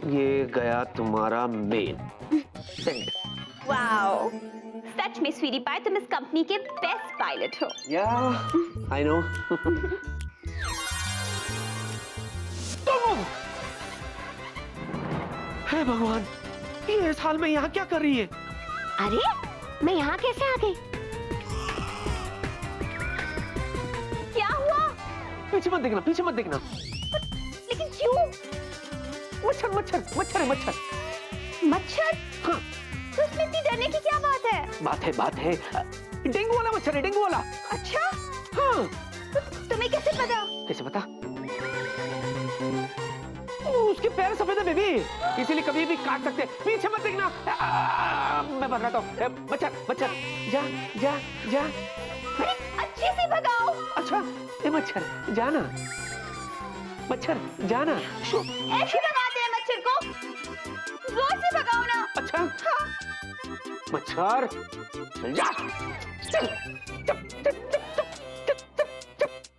ये गया तुम्हारा मेल। सेंड। वाओ, सच में स्वीटी पाई तुम इस कंपनी के बेस्ट पायलट हो। या आई नो। हे भगवान, ये इस हाल में यहाँ क्या कर रही है? अरे मैं यहाँ कैसे आ गई? क्या हुआ? पीछे मत देखना, पीछे मत देखना। लेकिन क्यों? मच्छर मच्छर मच्छर है, मच्छर। मच्छर? हाँ। तो उसमें इतनी डरने की क्या बात है? बात है डेंगू वाला मच्छर है, डेंगू वाला। अच्छा? हाँ। तुम्हें कैसे पता? कैसे पता? उसके पैर सफेद है बेबी, इसीलिए कभी भी काट सकते हैं। पीछे मत देखना। मैं बताता हूँ। मच्छर मच्छर, जा जा जा। अरे अच्छे से भगाओ। अच्छा ये मच्छर, जाना मच्छर, जाना। ऐसे भगाते हैं मच्छर को? जोर से भगाओ ना। अच्छा हाँ। मच्छर चल जा। चल चुप चुप चुप चुप चुप चुप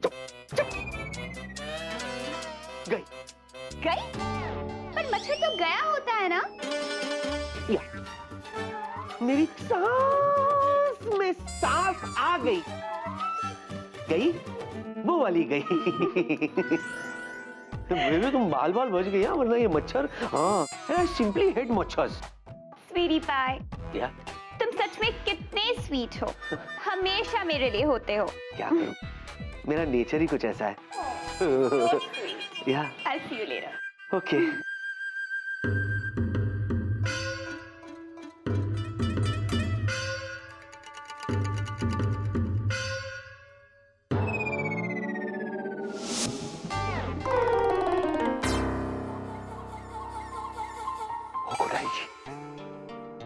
चुप चुप। गई गई? पर मच्छर तो गया होता है ना? या मेरी सांस में सांस आ गई। गई वो वाली गई। बेबी तुम बाल बाल बच गई, वरना ये मच्छर। हाँ सिंपली हेट मच्छर्स। स्वीटी पाई, या तुम सच में कितने स्वीट हो। हमेशा मेरे लिए होते हो। क्या करूं, मेरा नेचर ही कुछ ऐसा है। या I'll see you later. Okay.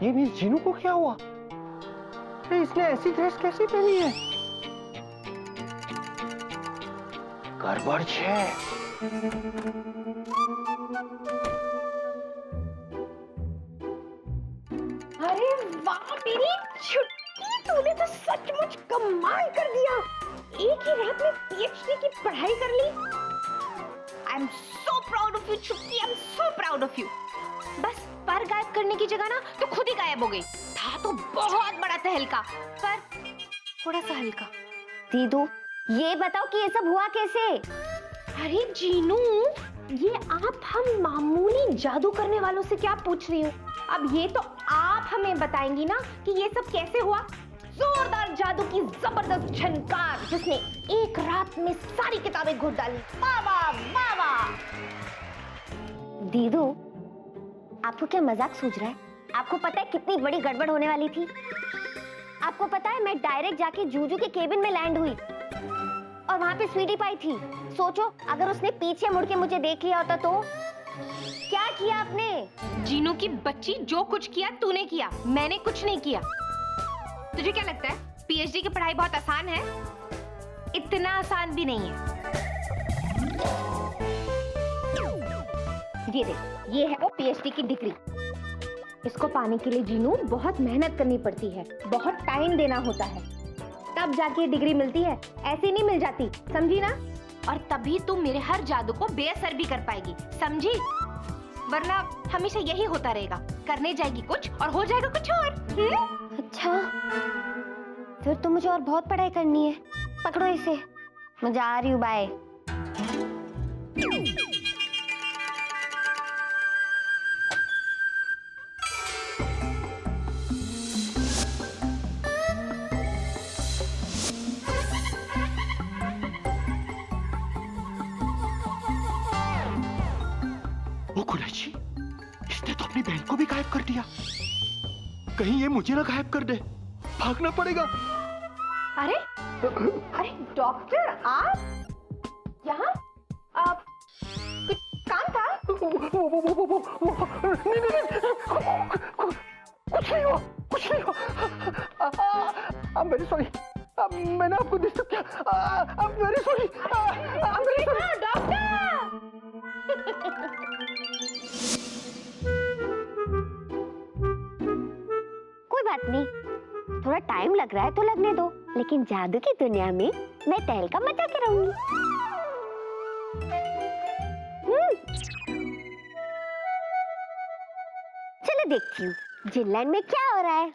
ये मिस जीनू को क्या हुआ? इसने ऐसी ड्रेस कैसे पहनी है? गड़बड़ है। अरे वाह मेरी छुट्टी, तूने तो सचमुच कमाल कर दिया। एक ही रात में पीएचडी की पढ़ाई कर ली। I am so proud of you छुट्टी, I am so proud of you. बस पर गायब करने की जगह ना तो खुद ही गायब हो गई। था तो बहुत बड़ा तहलका, पर थोड़ा सा हल्का। दीदू ये बताओ कि ये सब हुआ कैसे? अरे जीनू, ये आप हम मामूली जादू करने वालों से क्या पूछ रही हो? अब ये तो आप हमें बताएंगी ना कि ये सब कैसे हुआ। जोरदार जादू की जबरदस्त झनकार जिसने एक रात में सारी किताबें घोट डाली। वाह वाह वाह वाह। दीदू आपको क्या मजाक सूझ रहा है? आपको पता है कितनी बड़ी गड़बड़ होने वाली थी? आपको पता है मैं डायरेक्ट जाके जूजू के केबिन में लैंड हुई और वहां पे स्वीटी पाई थी। सोचो अगर उसने पीछे मुड़ के मुझे देख लिया होता तो। क्या किया आपने? जीनू की बच्ची, जो कुछ किया तूने किया, मैंने कुछ नहीं किया। तुझे क्या लगता है पीएचडी की पढ़ाई बहुत आसान है? इतना आसान भी नहीं है। ये देख, ये है वो पीएचडी की डिग्री। इसको पाने के लिए जीनू बहुत मेहनत करनी पड़ती है, बहुत टाइम देना होता है, तब जाके डिग्री मिलती है। ऐसे नहीं मिल जाती, समझी ना? और तभी तुम मेरे हर जादू को बेअसर भी कर पाएगी, समझी? वरना हमेशा यही होता रहेगा, करने जाएगी कुछ और हो जाएगा कुछ और। अच्छा फिर तो मुझे और बहुत पढ़ाई करनी है। पकड़ो इसे, मैं जा रही हूँ, बाय। ओ कुरैशी, इसने तो अपनी बहन को भी गायब कर दिया। कहीं ये मुझे ना गायब कर दे, भागना पड़ेगा। अरे अरे डॉक्टर, आप यहाँ? कुछ काम था? कुछ नहीं हुआ, कुछ नहीं हुआ। I'm very sorry, मैंने आपको डिस्टर्ब किया। I'm very sorry, I'm very sorry। Doctor! कोई बात नहीं, थोड़ा टाइम लग रहा है तो लगने दो, लेकिन जादू की दुनिया में मैं तहलका मचा के रहूंगी। मैं देखती हूँ जिनलैंड में क्या हो रहा है।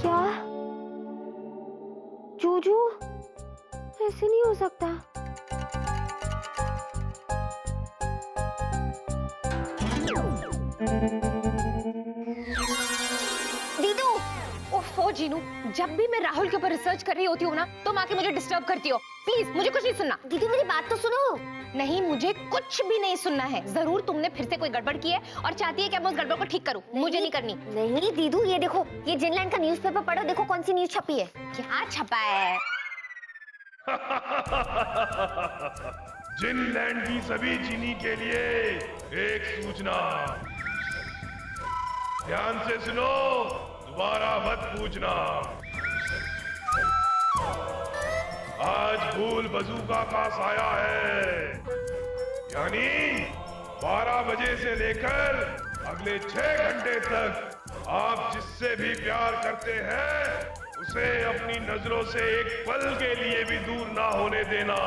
क्या जूजू, ऐसे नहीं हो सकता। दीदू, ओफो जीनू, जब भी मैं राहुल के ऊपर रिसर्च कर रही होती हूँ ना, तुम आके मुझे डिस्टर्ब करती हो। प्लीज मुझे कुछ नहीं सुनना। दीदू मेरी बात तो सुनो। नहीं, मुझे कुछ भी नहीं सुनना है। जरूर तुमने फिर से कोई गड़बड़ की है और चाहती है कि मैं उस गड़बड़ को ठीक करूं। मुझे नहीं करनी। नहीं दीदू, ये देखो, ये जिनलैंड का न्यूज़पेपर पढ़ो, देखो कौन सी न्यूज़ छपी है। क्या छपा है? जिनलैंड की सभी चीनी के लिए एक सूचना। ध्यान से सुनो, दोबारा मत पूछना। आज भूल बजूका का साया है, यानी 12 बजे से लेकर अगले 6 घंटे तक आप जिससे भी प्यार करते हैं उसे अपनी नजरों से एक पल के लिए भी दूर ना होने देना,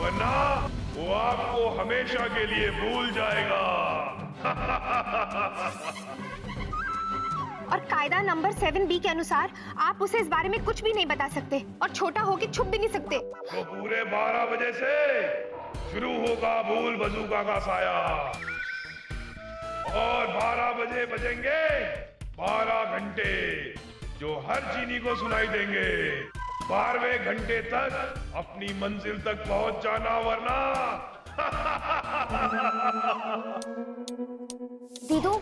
वरना वो आपको हमेशा के लिए भूल जाएगा। और कायदा नंबर 7B के अनुसार आप उसे इस बारे में कुछ भी नहीं बता सकते और छोटा होके छुप भी नहीं सकते। तो पूरे 12 बजे से शुरू होगा भूल बजूका का साया और 12 बजे बजेंगे 12 घंटे जो हर चीनी को सुनाई देंगे। 12वें घंटे तक अपनी मंजिल तक पहुंच जाना, वरना दीदू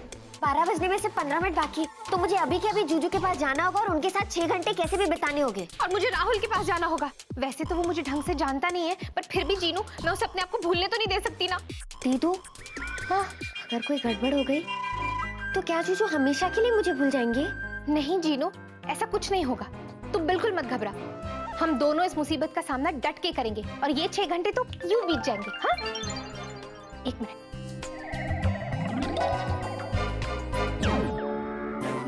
12 बजने में से 15 मिनट बाकी, तो मुझे अभी के अभी जूजू के पास जाना होगा और उनके साथ 6 घंटे कैसे भी बिताने होंगे। और मुझे राहुल के पास जाना होगा। वैसे तो वो मुझे ढंग से जानता नहीं है, पर फिर भी जीनू, मैं उसे अपने आप को भूलने तो नहीं दे सकती ना। दीदू, हाँ, अगर कोई गड़बड़ हो गई तो क्या जूजू हमेशा के लिए मुझे भूल जाएंगे? नहीं जीनू, ऐसा कुछ नहीं होगा। तुम बिल्कुल मत घबरा। हम दोनों इस मुसीबत का सामना डट के करेंगे और ये 6 घंटे तो यूं बीत जाएंगे। हाँ, एक मिनट,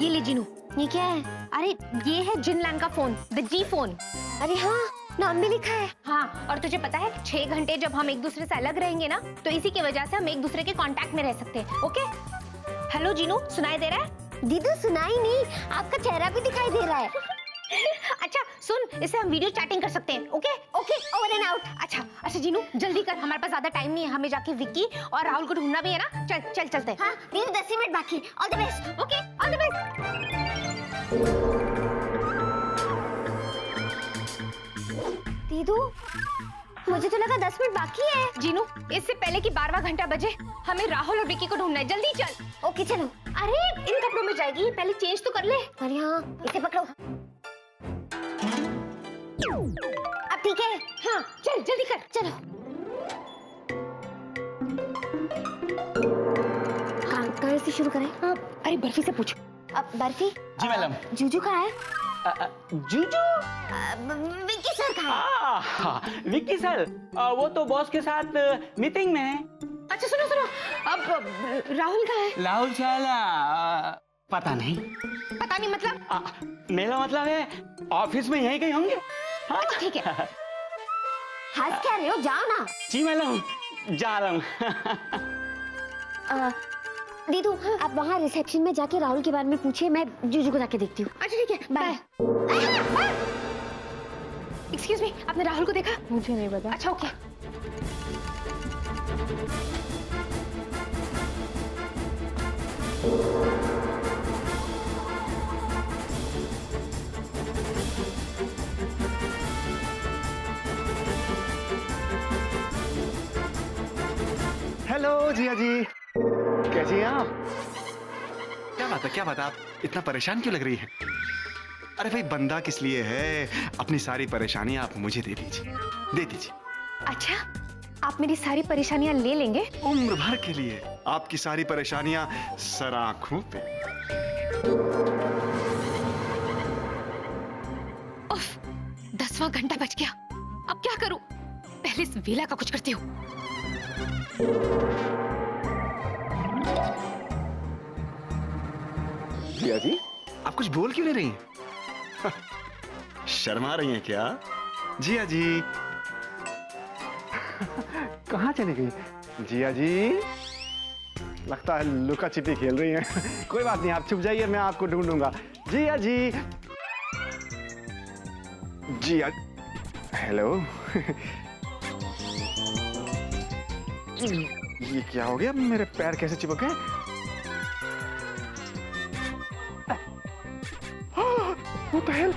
ये ले जीनू। ये क्या है? अरे ये है जिनलैंड का फोन, द जी फोन। अरे हाँ, नाम भी लिखा है। हाँ, और तुझे पता है 6 घंटे जब हम एक दूसरे से अलग रहेंगे ना, तो इसी की वजह से हम एक दूसरे के कांटेक्ट में रह सकते हैं। ओके? हेलो जीनू, सुनाई दे रहा है? दीदू सुनाई नहीं, आपका चेहरा भी दिखाई दे रहा है। अच्छा सुन, इससे हम वीडियो चैटिंग कर सकते हैं। Okay okay, over and out. अच्छा जीनू, जल्दी कर, हमारे पास ज्यादा टाइम नहीं है। हमें जाके विक्की और राहुल को ढूंढना भी है ना। चल चल चलते हैं। हाँ दीदू, 10 ही मिनट बाकी। All the best. Okay, all the best. दीदू, मुझे तो लगा 10 मिनट बाकी है। जीनू, इससे पहले कि 12वां घंटा बजे हमें राहुल और विक्की को ढूंढना है। जल्दी चल। ओके चलो। अरे इन कपड़ों में जाएगी, पहले चेंज तो कर ले। अरे हाँ, इसे पकड़ो। अब ठीक है? हाँ चल जल्दी कर। चलो। कहाँ से शुरू करें? अरे बर्फी से पूछ। अब बर्फी। जी मैडम। जूजू कहाँ है? जूजू? विक्की सर कहाँ है? विक्की सर, वो तो बॉस के साथ मीटिंग में है। अच्छा सुनो, अब राहुल कहाँ है? राहुल सर पता नहीं। पता नहीं मतलब? मेरा मतलब है ऑफिस में यहीं कहीं होंगे। हाँ? अच्छा ठीक है। हंस क्या रहे हो, जाओ ना। जी मैडम, जा रहा हूँ। दीदू, आप वहाँ रिसेप्शन में जाके राहुल के बारे में पूछिए, मैं जूजू को जाके देखती हूँ। अच्छा ठीक है, बाय। एक्सक्यूज मी, आपने राहुल को देखा? मुझे नहीं पता। अच्छा ओके। हेलो जिया जी, कैसी हैं आप? क्या बात है, आप इतना परेशान क्यों लग रही है? अरे भाई, बंदा किस लिए है? अपनी सारी परेशानियां आप मुझे दे दीजिए। अच्छा, आप मेरी सारी परेशानियां ले लेंगे? उम्र भर के लिए आपकी सारी परेशानियां सर आंखों पे। उफ, 10वां घंटा बच गया। अब क्या करूं? पहले इस वीला का कुछ करती हूँ। जिया जी, आप कुछ बोल क्यों नहीं रही हैं? शर्मा रही हैं क्या? जिया जी। कहाँ चली गई जिया जी? लगता है लुका छिपी खेल रही हैं। कोई बात नहीं, आप छुप जाइए, मैं आपको ढूंढूंगा। जिया जी। जिया, हेलो। ये क्या हो गया? मेरे पैर कैसे चिपक गए? What the hell?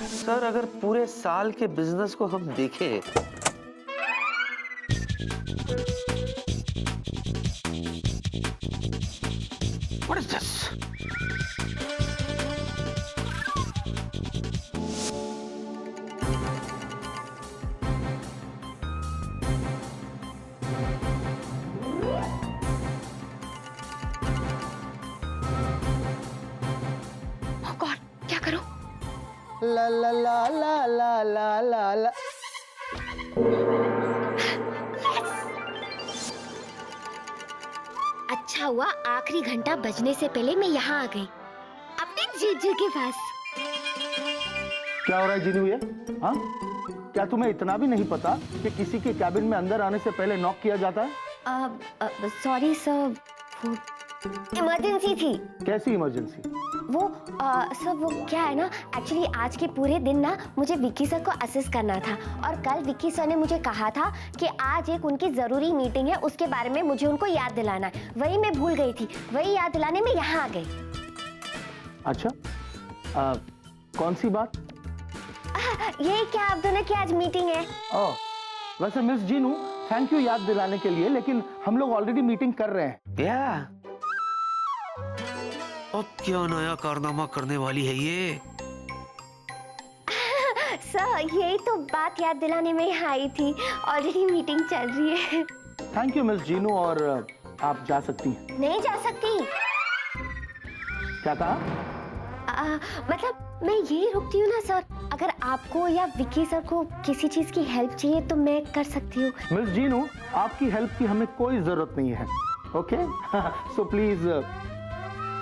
सर अगर पूरे साल के बिजनेस को हम देखें What is this? Oh God, क्या करूं? ला ला ला ला ला ला ला ला। अच्छा हुआ आखिरी घंटा बजने से पहले मैं यहाँ आ गई, अपने जीजू के पास। क्या हो रहा है जीनू ये? हाँ? क्या तुम्हें इतना भी नहीं पता कि किसी के कैबिन में अंदर आने से पहले नॉक किया जाता है? सॉरी सर, इमरजेंसी थी। कैसी इमरजेंसी? वो सर वो क्या है ना, एक्चुअली आज के पूरे दिन ना मुझे विक्की सर को असिस्ट करना था, और कल विक्की सर ने मुझे कहा था कि आज एक उनकी ज़रूरी मीटिंग है, उसके बारे में मुझे उनको याद दिलाना है। वही मैं भूल गई थी, वही याद दिलाने में यहाँ आ गई। अच्छा, कौन सी बात? ये क्या आप दोनों की आज मीटिंग है? ओह, वैसे मिस जीनू थैंक यू याद दिलाने के लिए, लेकिन हम लोग ऑलरेडी मीटिंग कर रहे हैं। या अब क्या नया कारनामा करने वाली है ये? सर यही तो बात याद दिलाने में यहाँ आई थी, ऑलरेडी मीटिंग चल रही है। थैंक यू मिस जीनू, और आप जा सकती हैं। नहीं जा सकती। क्या कहा? मतलब मैं यही रुकती हूँ ना सर, अगर आपको या विक्की सर को किसी चीज की हेल्प चाहिए तो मैं कर सकती हूँ। मिस जीनू, आपकी हेल्प की हमें कोई जरूरत नहीं है। Okay, so please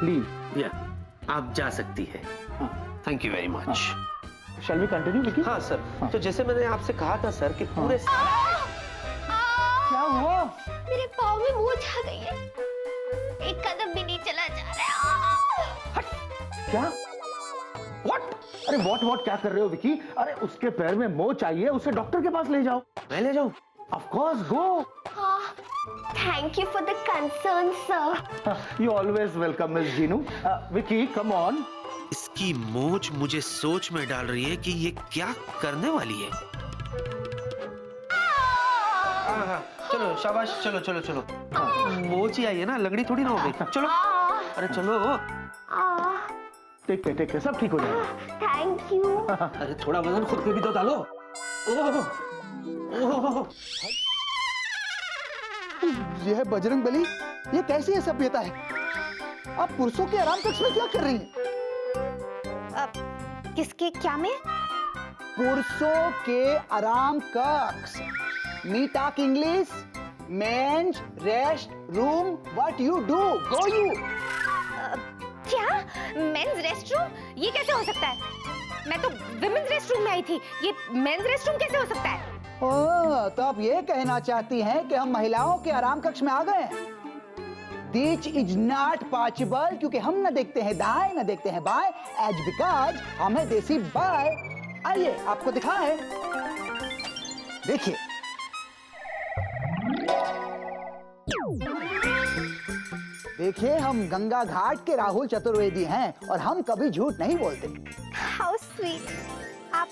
leave. या आप जा सकती है। Thank you very much. Shall we continue Vicky? हाँ सर, तो जैसे मैंने आपसे कहा था सर कि पूरे क्या हुआ? मेरे पाँव में मोच आ गई है, एक कदम भी नहीं चला जा रहा। क्या? व्हाट? अरे व्हाट क्या कर रहे हो विक्की? अरे उसके पैर में मोच आई है, उसे डॉक्टर के पास ले जाओ। मैं ले जाऊं? Of course, go. Thank you for the concern sir. You always welcome miss Jinu. Vicky come on. इसकी मोच मुझे सोच में डाल रही है कि ये क्या करने वाली है। चलो शाबाश, चलो चलो चलो। मोच ही आई है ना, लगड़ी थोड़ी ना हो गई। चलो, अरे चलो। टेक के सब ठीक हो जाएगा। Thank you. अरे थोड़ा वजन खुद पे भी तो डालो। ओह, ओह, ये है बजरंग बली, ये कैसी है सभ्यता है? आप पुरुषों के आराम कक्ष में क्या कर रही हैं? किसके क्या में? पुरुषों के आराम कक्ष। Me talk English, men's rest room, what you do, go you. क्या? Men's restroom? ये कैसे हो सकता है? मैं तो विमेंस रेस्टरूम में आई थी, ये मेंस रेस्टरूम कैसे हो सकता है? ओह, तो आप ये कहना चाहती हैं कि हम महिलाओं के आराम कक्ष में आ गए? This is not possible, क्योंकि हम न देखते हैं दाएं न देखते हैं बाएं, as because हम है देसी बाय। आइए आपको दिखाएं। देखिए, देखिए हम गंगा घाट के राहुल चतुर्वेदी हैं और हम कभी झूठ नहीं बोलते। हाउ स्वीट, आप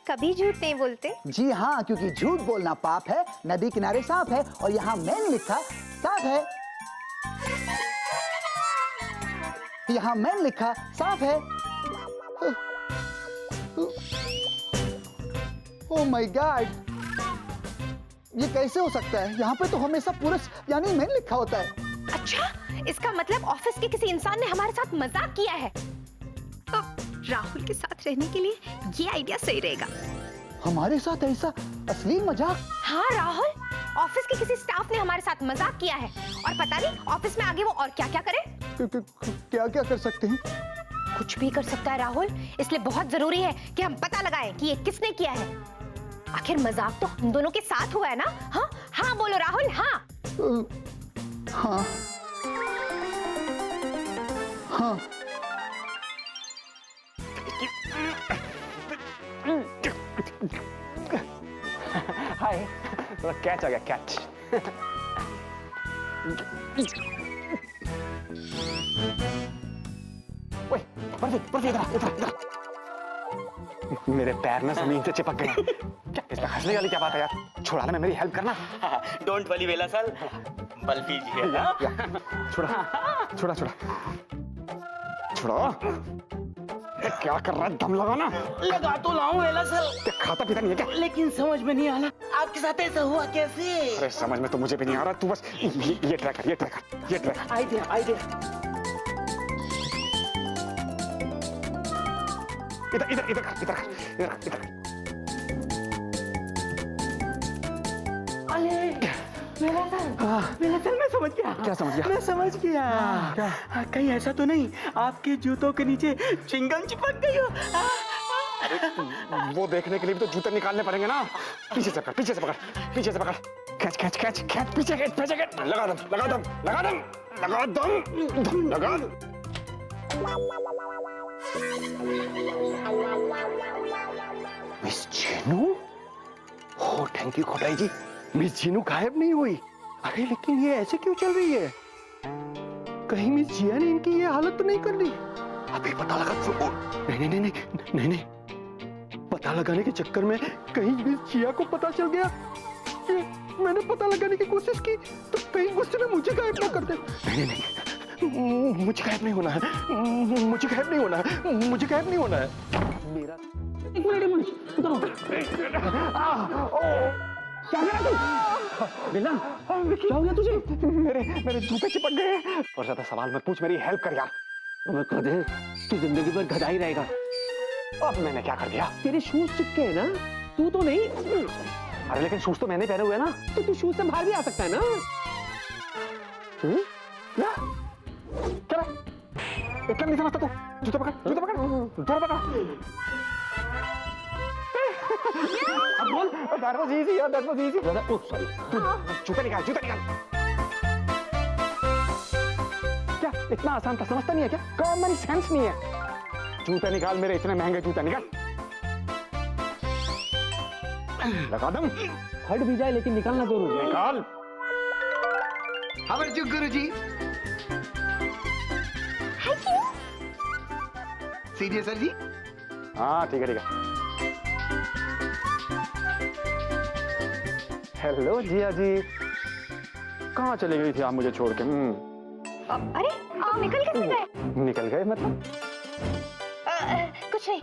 कभी झूठ नहीं बोलते? जी हाँ, क्योंकि झूठ बोलना पाप है, नदी किनारे सांप है, और यहाँ मैंने लिखा साफ है। यहाँ मैंने लिखा साफ है। ओह माय गॉड, ये कैसे हो सकता है? यहाँ पे तो हमेशा पुरुष यानी मैंने लिखा होता है। अच्छा, इसका मतलब ऑफिस के किसी इंसान ने हमारे साथ मजाक किया है। राहुल के साथ रहने के लिए ये आइडिया सही रहेगा। हमारे साथ ऐसा अश्लील मजाक? हाँ राहुल, ऑफिस के किसी स्टाफ ने हमारे साथ मजाक किया है और पता नहीं ऑफिस में आगे वो और क्या क्या करे। क्या क्या कर सकते हैं? कुछ भी कर सकता है राहुल, इसलिए बहुत जरूरी है कि हम पता लगाएं कि ये किसने किया है। आखिर मजाक तो हम दोनों के साथ हुआ है ना? हाँ हाँ बोलो राहुल, हाँ। हाँ हाँ। हाय, कैच आ गया, कैच। ओए, बर्फी इधर। मेरे पैर ना जमीन से चिपक गए। क्या इसमें हंसने वाली क्या बात है यार? छुड़ा ले, मेरी हेल्प करना। डोंट वरी वेला सर, बल्फी जी है ना? छुड़ा। क्या कर रहा है? दम लगाना। लगा तो लाऊं वेला सर, क्या खाता पीता नहीं है क्या? लेकिन समझ में नहीं आ रहा आपके साथ ऐसा हुआ कैसे? अरे समझ में तो मुझे भी नहीं आ रहा। तू बस ये ट्राई कर। आइडिया। इधर कर। वेला सर मैं समझ गया। क्या समझ गया? मैं समझ गया। कहीं ऐसा तो नहीं आपके जूतों के नीचे चिंगम चिपक गई हो? वो देखने के लिए भी तो जूते निकालने पड़ेंगे ना। पीछे से पकड़। खींच, पीछे खींच। लगा दम। मिस जीनू? हो थैंक यू खोटाई जी। मिस जीनू गायब नहीं हुई। अरे लेकिन ये ऐसे क्यों चल रही है? कहीं मिस जिया ने इनकी ये हालत तो नहीं कर ली? अभी पता लगा। नहीं, पता लगाने के चक्कर में कहीं मिस जिया को पता चल गया कि मैंने पता लगाने की कोशिश की, तो कहीं गुस्से में मुझे गायब ना कर दे। नहीं, मुझे गायब नहीं होना है। मेरा एक मिनट उधर क्या कर रहा तू? बेला क्या हो गया तुझे? मेरे जूते चिपक गए। और ज्यादा सवाल मत पूछ, मेरी हेल्प कर यार। मैं कर दे, तू जिंदगी भर गधा ही रहेगा। अब मैंने क्या कर दिया? तेरे शूज चिपके हैं ना, तू तो नहीं। अरे लेकिन शूज तो मैंने पहने हुए ना। तो तू शूज से बाहर भी आ सकता है ना। क्या इतना नहीं समझता तू? जूता पकड़। अब बोल। That was easy यार, that was easy. सॉरी, जूता निकाल। क्या इतना आसान था? समझता नहीं है क्या? कॉमन सेंस नहीं है। जूता निकाल, मेरे इतने महंगे जूता निकाल। लगा दम। हट भी जाए लेकिन निकालना जरूर है। निकाल। हमारे गुरुजी। सीरियस सर जी? हाँ ठीक है। हेलो जिया जी, कहाँ चली गई थी आप मुझे छोड़ के? अरे आप निकल कैसे गए? निकल गए मतलब? कुछ नहीं।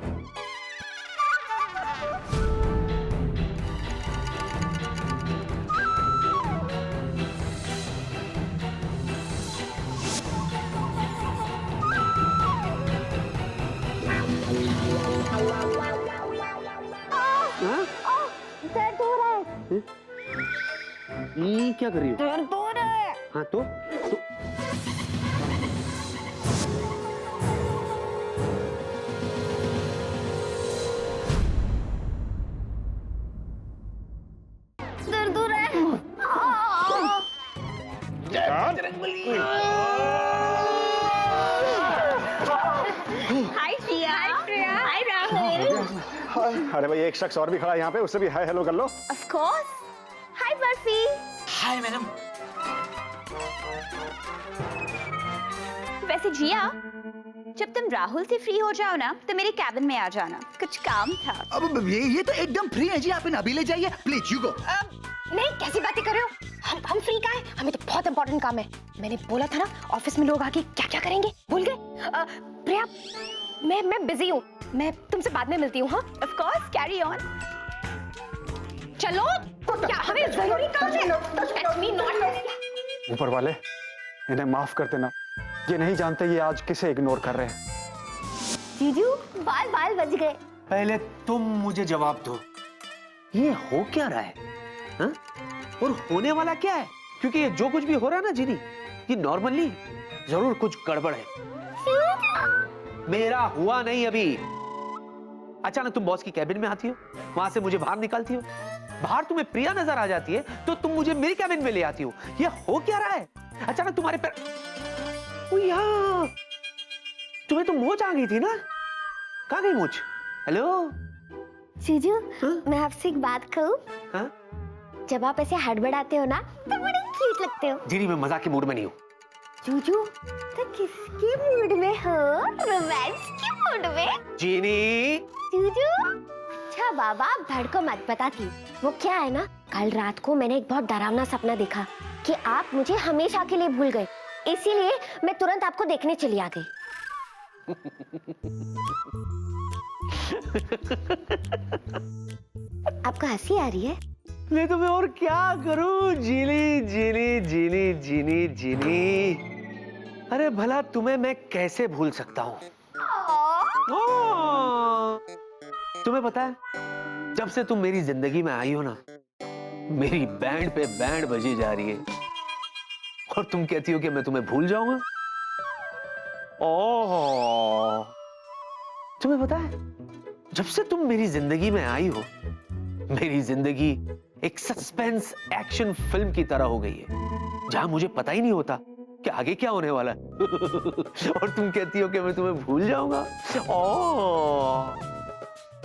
दर्द हो रहा है। क्या कर रही हो? दर्द हो रहा है। हाँ तो दर्द हो रहा है। हाय जिया। हाय राहुल। अरे भाई एक शख्स और भी खड़ा है यहाँ पे, उससे भी हाय हेलो कर लो। Of course. Hi Barfi. Hi madam. वैसे जिया, जब तुम राहुल से फ्री हो जाओ ना तो मेरे कैबिन में आ जाना, कुछ काम था। अब ये तो एकदम फ्री है जी, आप इन्हें अभी ले जाइए प्लीज। You go. नहीं, कैसी बातें कर रहे हो? हम फ्री का है, हमें तो बहुत इंपॉर्टेंट काम है। मैंने बोला था ना ऑफिस में लोग आके क्या क्या करेंगे, भूल गए? प्रिया, मैं बिजी हूँ, मैं तुमसे बाद में मिलती हूँ। हाँ ऑफ कोर्स, कैरी ऑन। चलो, क्या हमें जरूरी काम है? Touch me not. ऊपर वाले इन्हें माफ कर देना, ये नहीं जानते ये आज किसे इग्नोर कर रहे हैं। जीजू बाल बच गए। पहले तुम मुझे जवाब दो, ये हो क्या रहा है? हा? और होने वाला क्या है? क्योंकि ये जो कुछ भी हो रहा है ना जीनी, ये नॉर्मली जरूर कुछ गड़बड़ है। मेरा हुआ नहीं अभी। अचानक तुम बॉस की कैबिन में आती हो, वहां से मुझे बाहर निकालती हो, बाहर तुम्हें प्रिया नजर आ जाती है तो तुम मुझे मेरी कैबिन में ले आती हो। ये हो क्या रहा है? अचानक तुम्हारे पैर, तुम्हें तो मोच आ गई थी ना? कहां गई मोच? हेलो जीजू, हाँ? मैं आपसे एक बात कहूं? हाँ? जब आप ऐसे हड़बड़ाते हो ना तो बड़े क्यूट लगते हो। जीनी मैं मजाक के मूड में नहीं हूं। जीजू, तो किसके मूड में हो? रोमांस के मूड में? जीनी जीजू, अच्छा बाबा भड़को मत, बताती। वो क्या है ना, कल रात को मैंने एक बहुत डरावना सपना देखा कि आप मुझे हमेशा के लिए भूल गए, इसीलिए मैं तुरंत आपको देखने चली आ गई। आपको हंसी आ रही है? नहीं तो मैं और क्या करूं? जीनी जीनी जीनी जीनी जीनी, अरे भला तुम्हें मैं कैसे भूल सकता हूं? तुम्हें पता है, जब से तुम मेरी जिंदगी में आई हो ना, मेरी बैंड पे बैंड बजी जा रही है और तुम कहती हो कि मैं तुम्हें भूल जाऊंगा। ओह, तुम्हें पता है, जब से तुम मेरी जिंदगी में आई हो, मेरी जिंदगी एक सस्पेंस एक्शन फिल्म की तरह हो गई है, जहां मुझे पता ही नहीं होता कि आगे क्या होने वाला है। और तुम कहती हो कि मैं तुम्हें भूल जाऊंगा। ओह,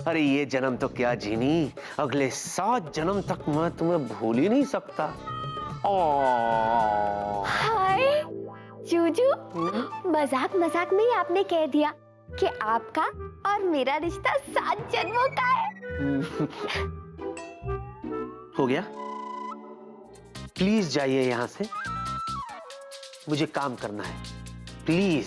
अरे ये जन्म तो क्या जीनी, अगले 7 जन्म तक मैं तुम्हें भूल ही नहीं सकता। ओह, हाय जूजू, मजाक मजाक में ही आपने कह दिया कि आपका और मेरा रिश्ता 7 जन्मों का है। हो गया? प्लीज जाइए यहां से, मुझे काम करना है, प्लीज।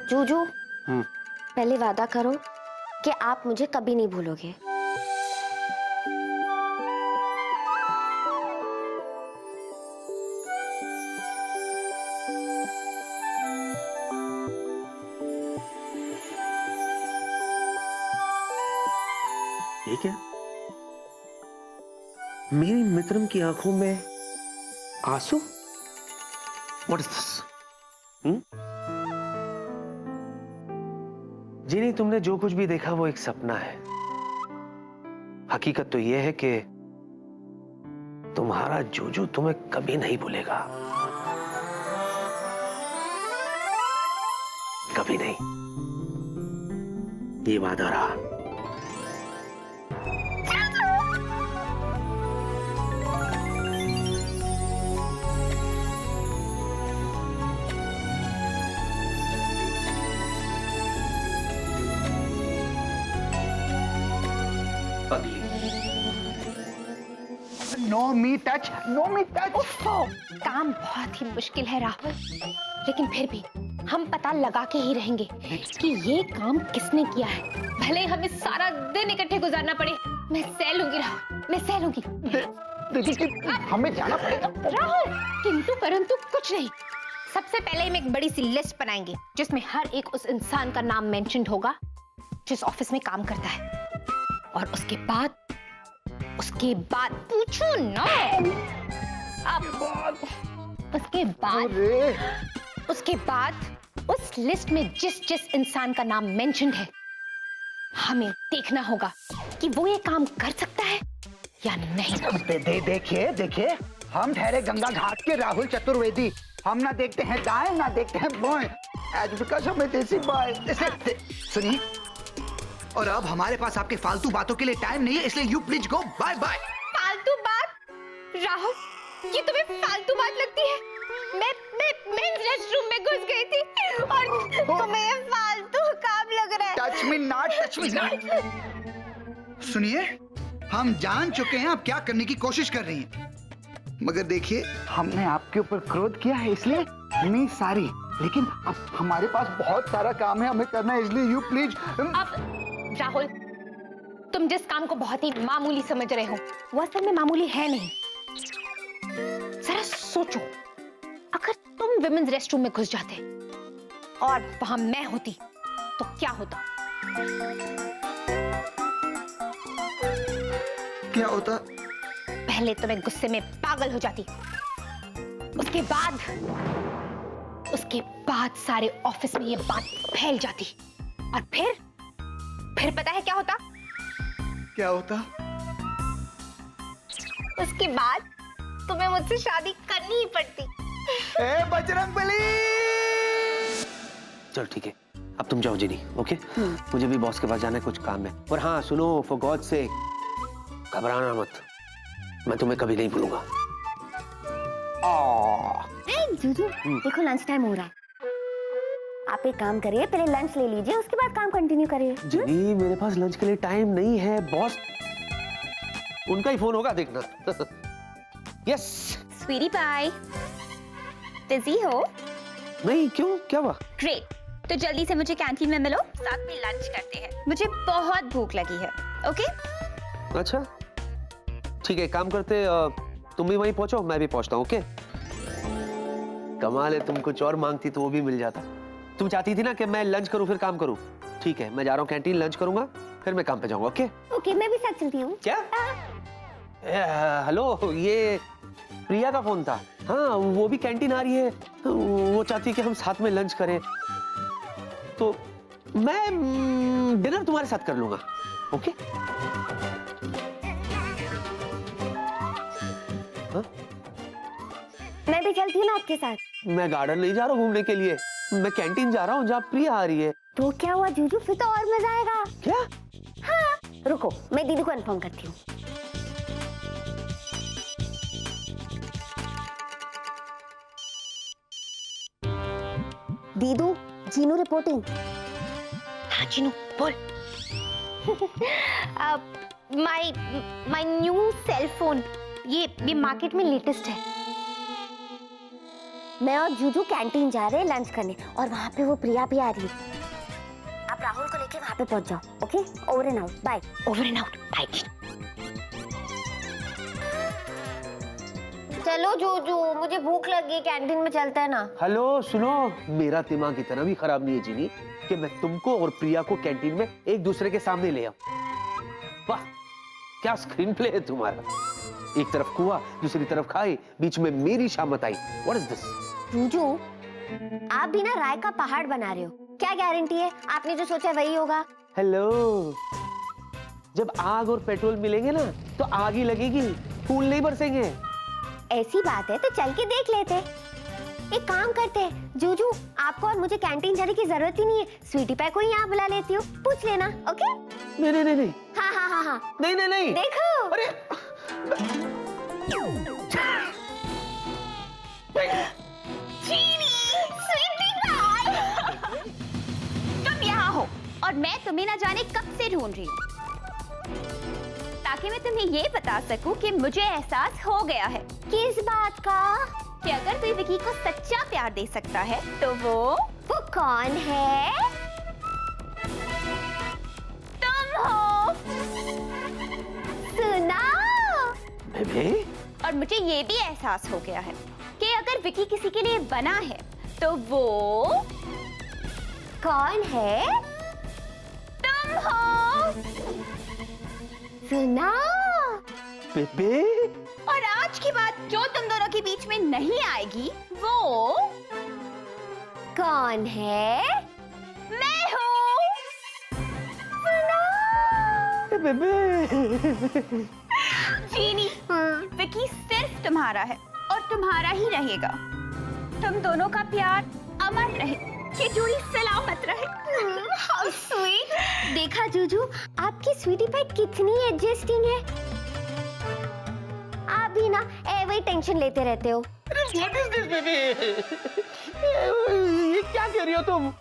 जूजू, पहले वादा करो कि आप मुझे कभी नहीं भूलोगे। ये क्या? मेरी मित्रम की आंखों में आंसू? What is this? जीनी, तुमने जो कुछ भी देखा वो एक सपना है। हकीकत तो यह है कि तुम्हारा जूजू तुम्हें कभी नहीं भूलेगा, कभी नहीं। ये वादा रहा। No me touch, no me touch. काम बहुत ही मुश्किल है राहुल, लेकिन फिर भी हम पता लगा के ही रहेंगे कि ये काम किसने किया है। भले हमें सारा दिन इकट्ठे गुजारना पड़े, मैं सह लूंगी राहुल, मैं सह लूंगी। देखिए, हमें जाना पड़ेगा। राहुल, किंतु परंतु कुछ नहीं। सबसे पहले हम एक बड़ी सी लिस्ट बनाएंगे जिसमें हर एक उस इंसान का नाम मेंशन्ड होगा जिस ऑफिस में काम करता है, और उसके बाद पूछो ना, अब उसके बाद उस लिस्ट में जिस इंसान का नाम मेंशन्ड है, हमें देखना होगा कि वो ये काम कर सकता है या नहीं। देखिए, हम ठहरे गंगा घाट के राहुल चतुर्वेदी। हम ना देखते हैं दाएं ना देखते हैं बाएं, एज बिकॉज़ हमें देसी बाय। सुनिए, और अब हमारे पास आपके फालतू बातों के लिए टाइम नहीं है, इसलिए you please go, bye bye. फालतू बात? राहुल, ये तुम्हें फालतू बात लगती है? मैं रेस्टरूम में घुस गई थी और तुम्हें फालतू काम लग रहा है। Touch me not. सुनिए, हम जान चुके हैं आप क्या करने की कोशिश कर रही हैं, मगर देखिए, हमने आपके ऊपर क्रोध किया है, इसलिए मी सॉरी, लेकिन अब हमारे पास बहुत सारा काम है हमें करना है, इसलिए यू प्लीज। अब राहुल, तुम जिस काम को बहुत ही मामूली समझ रहे हो वो असल में मामूली है नहीं। जरा सोचो, अगर तुम तुम विमेन्स रेस्टरूम में घुस जाते और वहां मैं होती तो क्या होता? क्या होता? पहले तो मैं गुस्से में पागल हो जाती, उसके बाद सारे ऑफिस में ये बात फैल जाती, और फिर पता है क्या होता? क्या होता? उसके बाद तुम्हें मुझसे शादी करनी ही पड़ती। ए बजरंगबली! चल ठीक है, अब तुम जाओ जिनी, ओके? मुझे भी बॉस के पास जाना है, कुछ काम है। और हाँ सुनो, फॉर गॉड से घबराना मत, मैं तुम्हें कभी नहीं भूलूंगा। जूजू, देखो लंच टाइम हो रहा है। आप एक काम करिए, पहले लंच ले लीजिए, उसके बाद काम कंटिन्यू करिए। जिनी, मेरे पास लंच के लिए टाइम नहीं है। बॉस उनका ही फोन होगा, देखना। यस। स्वीटी पाई, बिजी हो? नहीं, क्यों, क्या हुआ? ग्रेट, तो जल्दी से मुझे कैंटीन में मिलो, साथ में लंच करते हैं। मुझे बहुत भूख लगी है। ओके? अच्छा ठीक है, काम करते, तुम भी वहीं पहुंचो, मैं भी पहुंचता हूँ। ओके? कमाल है, तुम कुछ और मांगती तो वो भी मिल जाता। तुम चाहती थी ना कि मैं लंच करूं फिर काम करूं। ठीक है, मैं जा रहा हूँ कैंटीन, लंच करूंगा, फिर मैं काम पे जाऊंगा। ओके? ओके, मैं भी साथ चलती हूँ। क्या? हेलो, ये प्रिया का फोन था। हाँ, वो भी कैंटीन आ रही है, वो चाहती है कि हम साथ में लंच करें, तो मैं डिनर तुम्हारे साथ कर लूंगा। ओके? मैं भी चलती हूँ ना आपके साथ। मैं गार्डन नहीं जा रहा हूँ घूमने के लिए, मैं कैंटीन जा रहा हूँ जहाँ प्रिया आ रही है। तो क्या हुआ जूजू, फिर तो और मजा आएगा। क्या? हाँ, रुको, मैं दीदी को इन्फॉर्म करती हूँ। दीदू, जीनू रिपोर्टिंग। हाँ जीनू, बोल। माय न्यू सेल फोन, ये मार्केट में लेटेस्ट है। मैं और जूजू कैंटीन जा रहे हैं लंच करने, और वहाँ पे वो प्रिया भी आ रही है। आप राहुल को लेके वहाँ पे पहुँच जाओ। Okay? Over and out, bye. Over and out, bye. चलो जूजू, मुझे भूख लगी, कैंटीन में चलते हैं ना। हेलो सुनो, मेरा दिमाग इतना भी खराब नहीं है जिनी कि मैं तुमको और प्रिया को कैंटीन में एक दूसरे के सामने ले आऊं। वाह, क्या स्क्रीन प्ले है तुम्हारा। एक तरफ कुआं, दूसरी तरफ खाई, बीच में मेरी शामत आई। What is this? जूजू, आप भी ना राय का पहाड़ बना रहे हो। क्या गारंटी है आपने जो सोचा वही होगा? हेलो, जब आग और पेट्रोल मिलेंगे ना तो आग ही लगेगी, फूल नहीं बरसेंगे। ऐसी बात है तो चल के देख लेते। एक काम करते हैं जूजू, आपको और मुझे कैंटीन जाने की जरूरत ही नहीं है, स्वीटी पाई को यहाँ बुला लेती हूँ, पूछ लेना। ओके? नहीं नहीं नहीं नहीं। हाँ हाँ हाँ हाँ, नहीं नहीं नहीं। देखो। अरे तुम यहाँ हो और मैं तुम्हें ना जाने कब से ढूंढ रही हूँ, ताकि मैं तुम्हें ये बता सकूं कि मुझे एहसास हो गया है। किस बात का? कि अगर कोई विकी को सच्चा प्यार दे सकता है तो वो कौन है? तुम हो। सुना? बेबे? और मुझे ये भी एहसास हो गया है कि अगर विकी किसी के लिए बना है तो वो कौन है? तुम हो। सुना? बेबे? और आज की बात जो तुम दोनों के बीच में नहीं आएगी वो कौन है? मैं हूँ। बेबे? जीनी, विकी सिर्फ तुम्हारा है और तुम्हारा ही रहेगा। तुम दोनों का प्यार अमर रहे, ये जोड़ी सलामत रहे। How sweet! देखा जूजू, आपकी स्वीटी पाई कितनी एडजस्टिंग है। आप भी ना एवं टेंशन लेते रहते हो। What is this, baby? ये क्या कह रही हो तुम?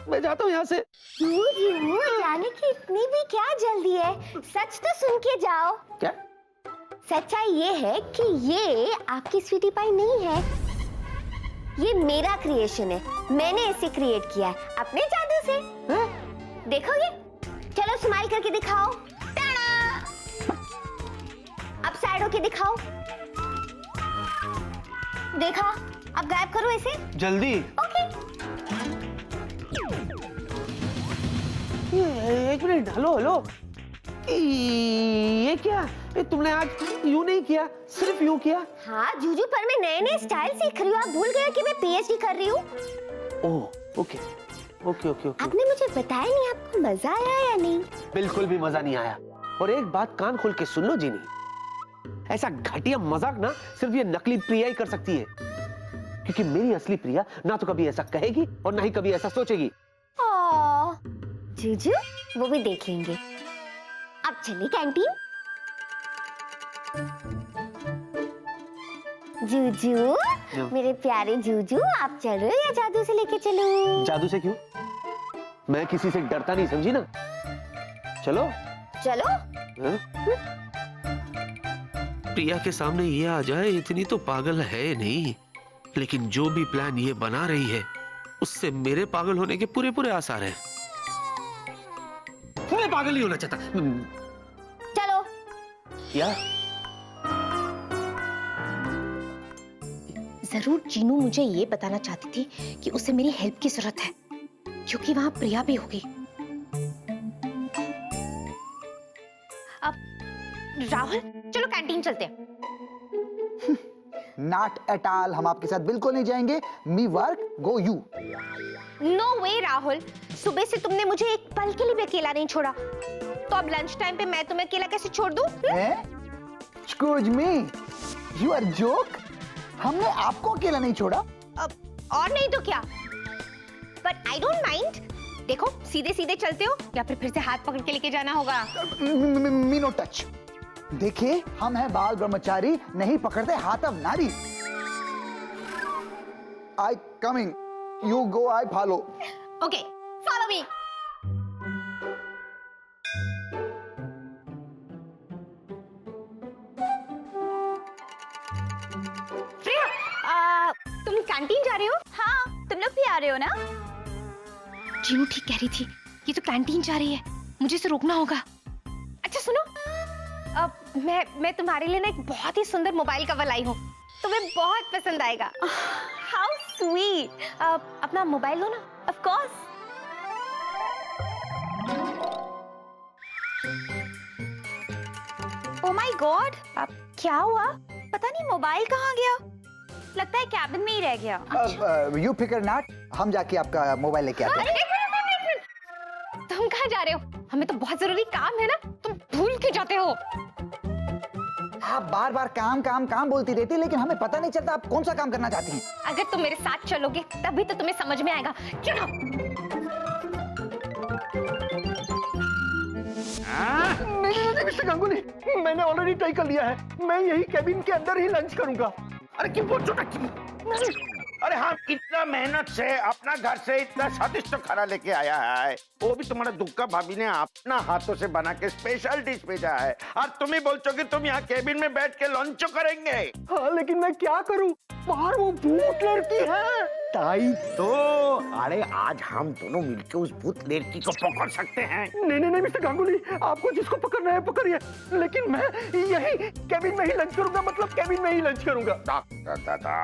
मैं जाता हूँ यहाँ से। जूजू, जाने की इतनी भी क्या जल्दी है, सच तो सुन के जाओ। क्या? सच्चाई ये है कि ये आपकी स्वीटी पाई नहीं है, ये मेरा क्रिएशन है। मैंने इसे क्रिएट किया है अपने जादू से। देखोगे? चलो स्माइल करके दिखाओ। टाड़ा! अब साइड होके दिखाओ। देखा? अब गायब करो इसे। जल्दी। ओके। एक मिनट, हेलो हेलो, ये क्या? ये तुमने आज यूं नहीं किया, सिर्फ यूं किया। हाँ जूजू, पर मैं नए नए स्टाइल सीख रही हूँ। आप भूल गए कि मैं पीएचडी कर रही हूँ। Oh okay okay okay okay. आपने मुझे बताया नहीं, आपको मजा आया या नहीं? बिल्कुल भी मजा नहीं आया। और एक बात कान खोल के सुन लो जीनी, ऐसा घटिया मजाक ना सिर्फ ये नकली प्रिया ही कर सकती है, क्योंकि मेरी असली प्रिया ना तो कभी ऐसा कहेगी और ना ही कभी ऐसा सोचेगी। जूजू, वो भी देख लेंगे। अब चलिए कैंटीन। जूजू, मेरे प्यारे जूजू, आप चल रहे हो या जादू से लेके चलूं? जादू से क्यों? मैं किसी से डरता नहीं, समझी ना? चलो चलो। हाँ? प्रिया के सामने ये आ जाए इतनी तो पागल है नहीं, लेकिन जो भी प्लान ये बना रही है उससे मेरे पागल होने के पूरे पूरे आसार हैं। मैं पागल नहीं होना चाहता। चलो। क्या? जरूर जीनू मुझे ये बताना चाहती थी कि उसे मेरी हेल्प की जरूरत है, क्योंकि वहां प्रिया भी होगी। अब राहुल, चलो कैंटीन चलते हैं। नॉट एट ऑल, हम आपके साथ बिल्कुल नहीं जाएंगे। मी वर्क, गो यू। नो वे राहुल, सुबह से तुमने मुझे एक पल के लिए भी अकेला नहीं छोड़ा, तो अब लंच टाइम पे मैं तुम्हें अकेला कैसे छोड़ दूं? Excuse me, you are joke? हमने आपको अकेला नहीं छोड़ा। अब और नहीं तो क्या, बट आई डोंट माइंड। देखो, सीधे सीधे चलते हो या फिर से हाथ पकड़ के लेके जाना होगा? Me know touch. देखिए, हम हैं बाल ब्रह्मचारी, नहीं पकड़ते हाथ अब नारी। I coming, you go, I follow. Okay, follow me. Priya, तुम कैंटीन जा रहे हो? हाँ, तुम लोग भी आ रहे हो ना? जीनू ठीक कह रही थी, ये तो कैंटीन जा रही है, मुझे इसे रोकना होगा। अच्छा सुनो, मैं तुम्हारे लिए ना एक बहुत ही सुंदर मोबाइल कवर लाई हूँ, तुम्हें बहुत पसंद आएगा। How sweet. अपना मोबाइल लो ना। Of course. Oh my God, अब क्या हुआ? पता नहीं मोबाइल कहाँ गया, लगता है कैबिन में ही रह गया। यू फिकर नॉट, हम जाके आपका मोबाइल लेके आते हैं। तुम कहाँ जा रहे हो? हमें तो बहुत जरूरी काम है ना, तुम भूल के जाते हो। आप बार बार काम काम काम बोलती रहती है, लेकिन हमें पता नहीं चलता आप कौन सा काम करना चाहती हैं। अगर तुम मेरे साथ चलोगे तभी तो तुम्हें समझ में आएगा। चलो। नहीं मिस्टर गांगुली, मैंने ऑलरेडी तय कर लिया है, मैं यही कैबिन के अंदर ही लंच करूंगा। अरे क्यों बोल छोटा क्यों? अरे हाँ, इतना मेहनत से अपना घर से इतना स्वादिष्ट खाना लेके आया है, वो भी तुम्हारा दुक्का भाभी ने अपना हाथों से बना के स्पेशल डिश भेजा है, और तुम ही बोलते हो कि तुम यहाँ केबिन में बैठ के लंच करेंगे। हाँ, लेकिन मैं क्या करूं, बाहर वो भूत लड़की है। ताई तो, अरे आज हम दोनों मिलके उस भूत लड़की को पकड़ सकते हैं। नहीं मिस्टर गांगुली, आपको जिसको पकड़ना है पकड़िए, लेकिन मैं यही कैबिन में ही लंच करूंगा, मतलब कैबिन में ही लंच करूंगा। डॉक्टर दादा,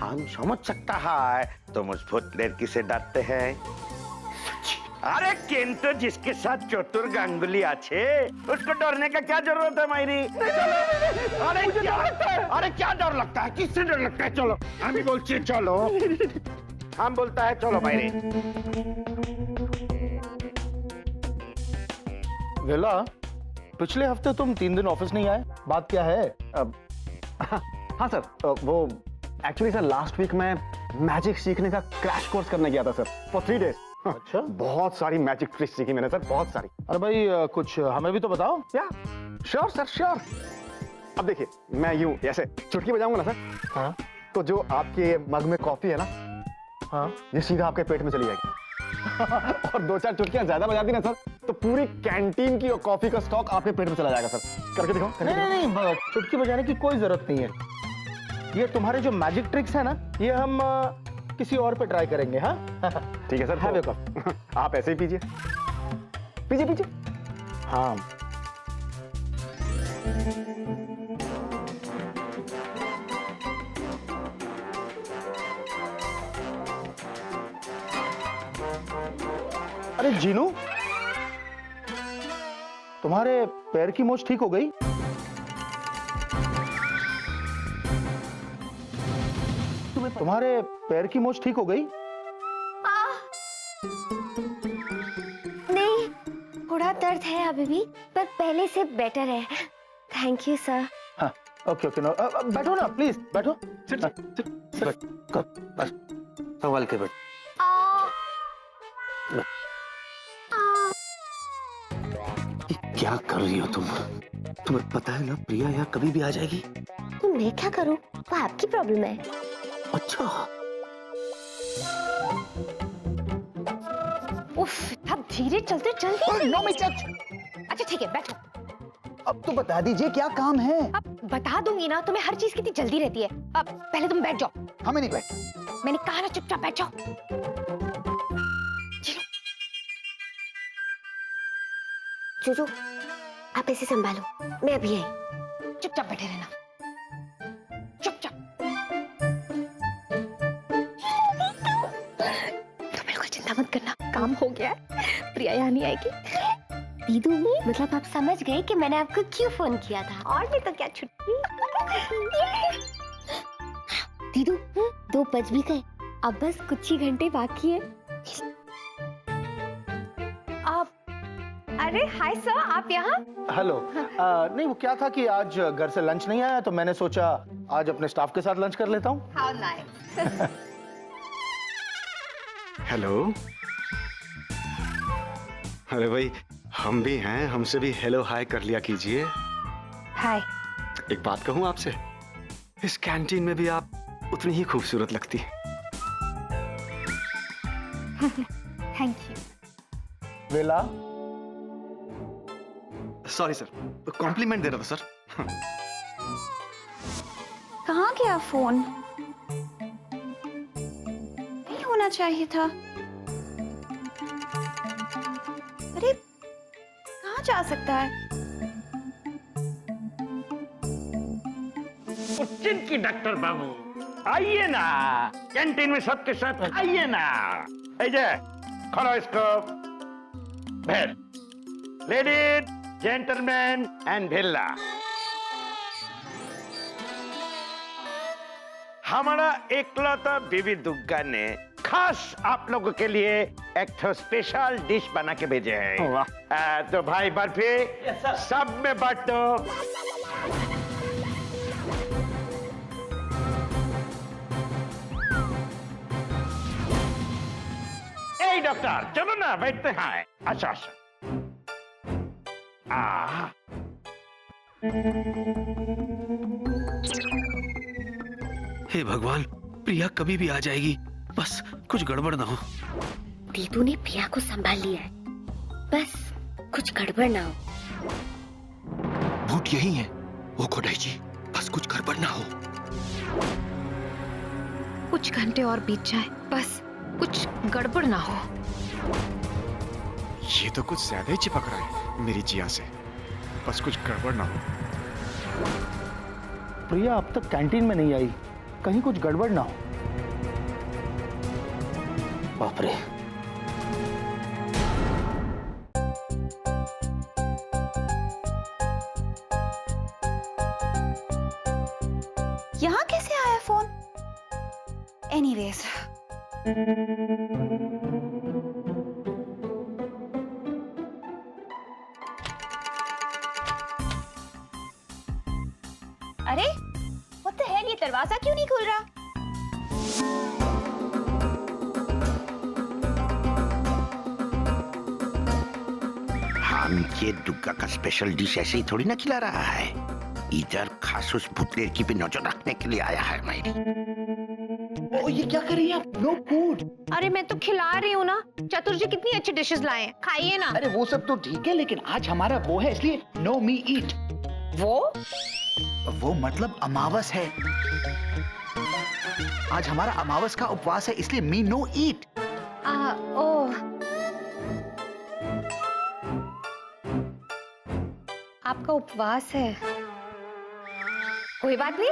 हम समझ सकता है तुम उस भूत लड़की से डरते हैं, अरे किंतु जिसके साथ चतुर गांगुली आछे उसको डरने का क्या जरूरत है मायरी? अरे क्या डर लगता है, किससे डर लगता है? चलो हम ही बोलते हैं, चलो हम बोलता है, चलो मायरी। वेला, पिछले हफ्ते तुम 3 दिन ऑफिस नहीं आए, बात क्या है? हाँ सर, वो एक्चुअली सर लास्ट वीक मैं मैजिक सीखने का क्रैश कोर्स करने गया था सर, फॉर 3 डेज। अच्छा, बहुत सारी मैजिक ट्रिक्स सीखी मैंने सर, बहुत सारी। अरे भाई कुछ हमें भी तो बताओ। क्या? Sure sir, sure. अब देखिए, मैं यूं ऐसे चुटकी बजाऊंगा ना सर, हाँ, तो जो आपके मग में कॉफी है ना, हाँ, ये सीधा आपके पेट में चली जाएगी। और 2-4 चुटकियां ज्यादा बजा दी ना सर, तो पूरी कैंटीन की कॉफी का स्टॉक आपके पेट में चला जाएगा सर। करके दिखाओ। नहीं, चुटकी बजाने की कोई जरूरत नहीं है। ये तुम्हारे जो मैजिक ट्रिक्स है ना, ये हम किसी और पे ट्राई करेंगे। हाँ ठीक है सर, हैव अ कप। आप ऐसे ही पीजिए, पीजिए पीजिए। हाँ, अरे जीनू, तुम्हारे पैर की मोच ठीक हो गई? तुम्हारे पैर की मोच ठीक हो गई? नहीं, थोड़ा दर्द है अभी भी, पर पहले से बेटर है। Thank you sir. हाँ, ओके ओके, नो, बैठो ना प्लीज, बैठो। बस संभाल के बैठ। क्या कर रही हो तुम? तुम्हें पता है ना प्रिया यहाँ कभी भी आ जाएगी। तो मैं क्या करूं? वो आपकी प्रॉब्लम है। अच्छा, उफ, अब धीरे चलते चलते। नो मिस्टर, अच्छा ठीक है, बैठो। अब तो बता दीजिए क्या काम है? अब बता दूंगी ना, तुम्हें हर चीज कितनी जल्दी रहती है। अब पहले तुम बैठ जाओ। हमें नहीं बैठ। मैंने कहा ना चुपचाप बैठ जाओ। जोजो, आप ऐसे संभालो, मैं अभी आई। चुपचाप बैठे रहना, चुपचाप। तुम बिल्कुल चिंता मत करना, काम हो गया है। प्रिया यहाँ नहीं आएगी। दीदू, मतलब आप समझ गए कि मैंने आपको क्यों फोन किया था? और भी तो क्या छुट्टी। दीदू, 2 बज भी गए, अब बस कुछ ही घंटे बाकी है। आप, अरे हाय सर, आप यहाँ? हेलो। नहीं, वो क्या था कि आज घर से लंच नहीं आया, तो मैंने सोचा आज अपने स्टाफ के साथ लंच कर लेता हूँ। How nice. हेलो। अरे भाई, हम भी हैं, हमसे भी हेलो हाय कर लिया कीजिए। हाय। एक बात कहूँ आपसे, इस कैंटीन में भी आप उतनी ही खूबसूरत लगती। Thank you. वेला, सॉरी सर, कॉम्प्लीमेंट दे रहा था सर। कहाँ गया फोन? नहीं होना चाहिए था। अरे कहाँ जा सकता है? की डॉक्टर बाबू आइए ना, कैंटीन में सबके साथ आइए ना। खोलो इसको। भेल, लेडीज, जेंटलमैन एंड भिल्ला, हमारा एकलौता बीबी दुग्गा ने खास आप लोगों के लिए एक तो स्पेशल डिश बना के भेजे हैं। तो भाई बर्फी सब में बांटो। ए डॉक्टर, चलो ना बैठते हैं। अच्छा अच्छा। हे भगवान, प्रिया कभी भी आ जाएगी, बस कुछ गड़बड़ ना हो। दीदू ने प्रिया को संभाल लिया है, बस कुछ गड़बड़ ना हो। भूत यही है वो खोडाई जी, बस कुछ गड़बड़ ना हो। कुछ घंटे और बीत जाए, बस कुछ गड़बड़ ना हो। ये तो कुछ ज्यादा ही चिपक रहा है मेरी जिया से, बस कुछ गड़बड़ ना हो। प्रिया अब तक कैंटीन में नहीं आई, कहीं कुछ गड़बड़ ना हो। बाप रे। यहाँ कैसे आया फोन? एनीवेज, अरे व्हाट द हेल, ये दरवाजा क्यों नहीं खुल रहा? हम ये दुग्गा का स्पेशल डिश ऐसे ही थोड़ी ना खिला रहा है, इधर खास उस भूत लड़की पे नजर रखने के लिए आया है मैं। ओ, ये क्या कर रही है आप? No food. अरे मैं तो खिला रही हूँ ना, चतुर जी कितनी अच्छी डिशेस लाए हैं, खाइए ना। अरे वो सब तो ठीक है, लेकिन आज हमारा वो है, इसलिए नो मी ईट। वो मतलब अमावस है। आज हमारा अमावस का उपवास है, इसलिए मी नो ईट। ओह, आपका उपवास है। कोई बात नहीं,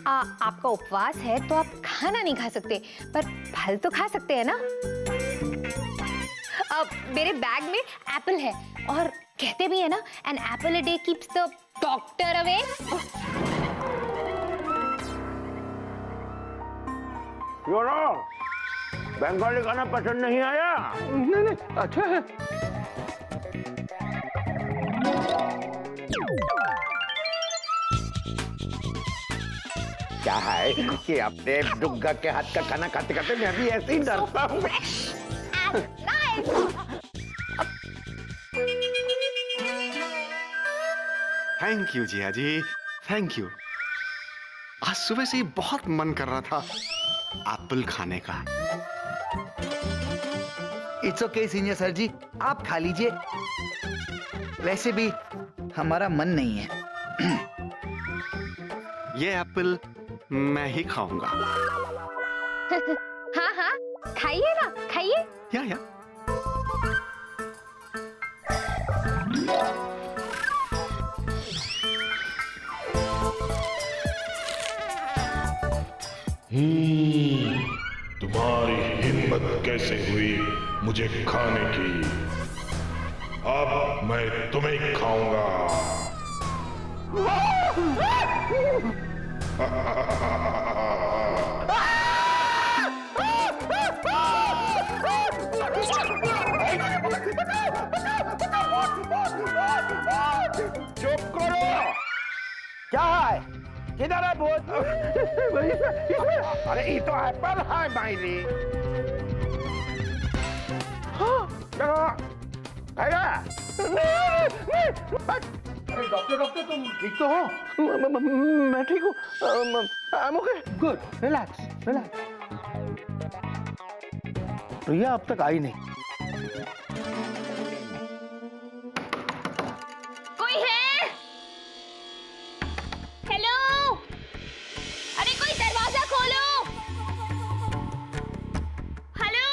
आपका उपवास है तो आप खाना नहीं खा सकते, पर फल तो खा सकते हैं ना। मेरे बैग में एप्पल है और कहते भी है ना, an apple a day keeps the doctor away. Bengali खाना पसंद नहीं आया? नहीं नहीं, अच्छा है। क्या है कि अपने दुग्गा के हाथ का खाना खाते खाते मैं भी ऐसे ही डरता हूँ। Thank you Jiya ji, thank you. आज सुबह से ही बहुत मन कर रहा था एप्पल खाने का। इट्स ओके सीनियर सर जी, आप खा लीजिए। वैसे भी हमारा मन नहीं है। ये एप्पल मैं ही खाऊंगा। हाँ हाँ, खाइए ना, खाइए। या तुम्हारी हिम्मत कैसे हुई मुझे खाने की? अब मैं तुम्हें खाऊंगा। चुप करो। क्या है? किधर है भूत? अरे ये तो एप्पल है मायरी। चलो आया। डॉक्टर तुम ठीक तो हो? मैं ठीक हूँ। I am okay. Good, relax relax. Priya अब तक आई नहीं। कोई है? हेलो? अरे कोई दरवाजा खोलो। हेलो?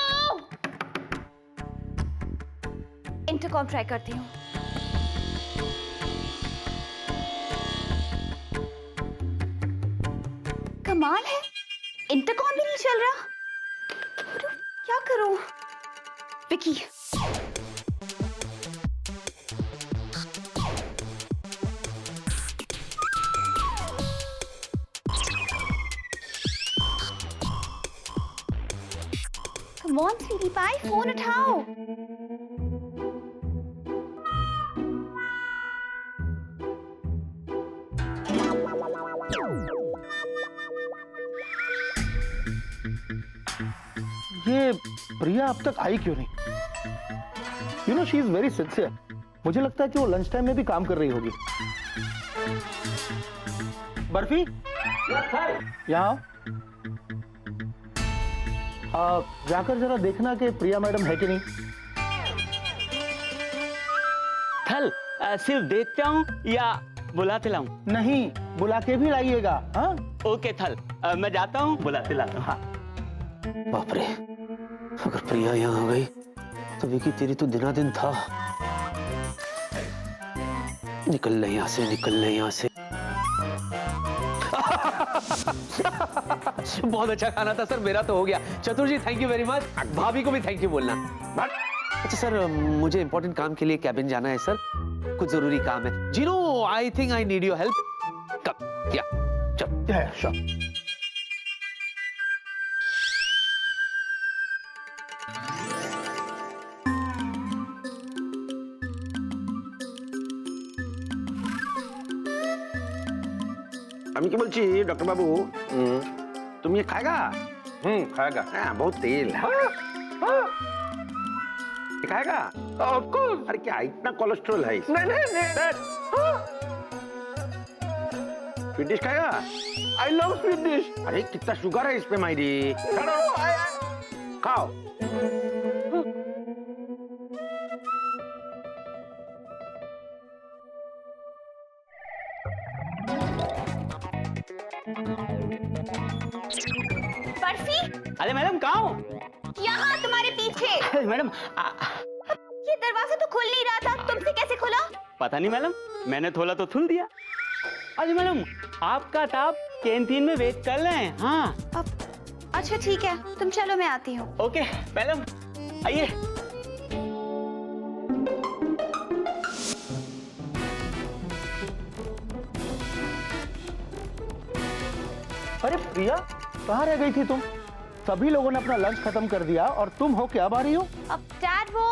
इंटरकॉम ट्राई करती हूँ। कमाल है, इंटरकॉम भी नहीं चल रहा। क्या करूं? Vicky, come on sweetie pie, phone उठाओ। ये प्रिया अब तक आई क्यों नहीं? You know she is very sincere. मुझे लगता है कि वो लंच टाइम में भी काम कर रही होगी। बर्फी, यहाँ जाकर जरा देखना कि प्रिया मैडम है कि नहीं। थल, सिर्फ देखता हूँ या बुलाते लाऊं? नहीं, बुला के भी लाइएगा। हाँ ओके थल, मैं जाता हूँ, बुलाते लाता हूँ। हाँ। बाप रे, अगर प्रिया यहाँ आ गई तो विकी तेरी तो दिना दिन था। निकल ले यहाँ से, निकल ले यहाँ से। बहुत अच्छा खाना था सर, मेरा तो हो गया। चतुर जी थैंक यू वेरी मच। भाभी को भी थैंक यू बोलना। अच्छा सर, मुझे इंपॉर्टेंट काम के लिए कैबिन जाना है सर, कुछ जरूरी काम है। Gino, I think I need your help. Come या चल। আমি কি বলছি डॉक्टर बाबू, तुम ये खाएगा? खाएगा। हाँ, बहुत तेल है। ये खाएगा? Of course. अरे क्या इतना कोलेस्ट्रॉल है इसमें? नहीं। स्वीट डिश खाएगा? I love sweet dish. अरे कितना शुगर है इसमें मायरी। खाओ। बर्फी, अरे मैडम कहाँ हो? यहाँ तुम्हारे पीछे। मैडम ये दरवाजा तो खुल नहीं रहा था, तुमसे कैसे खुला? पता नहीं मैडम, मैंने थोड़ा तो थुल दिया। अरे मैडम, आपका ताप कैंटीन में वेट कर रहे हैं। हाँ अच्छा ठीक है, तुम चलो मैं आती हूँ। ओके मैडम, आइए। अरे प्रिया, कहाँ रह गई थी तुम? सभी लोगों ने अपना लंच खत्म कर दिया और तुम हो क्या अब आ रही हो? अब डैड वो,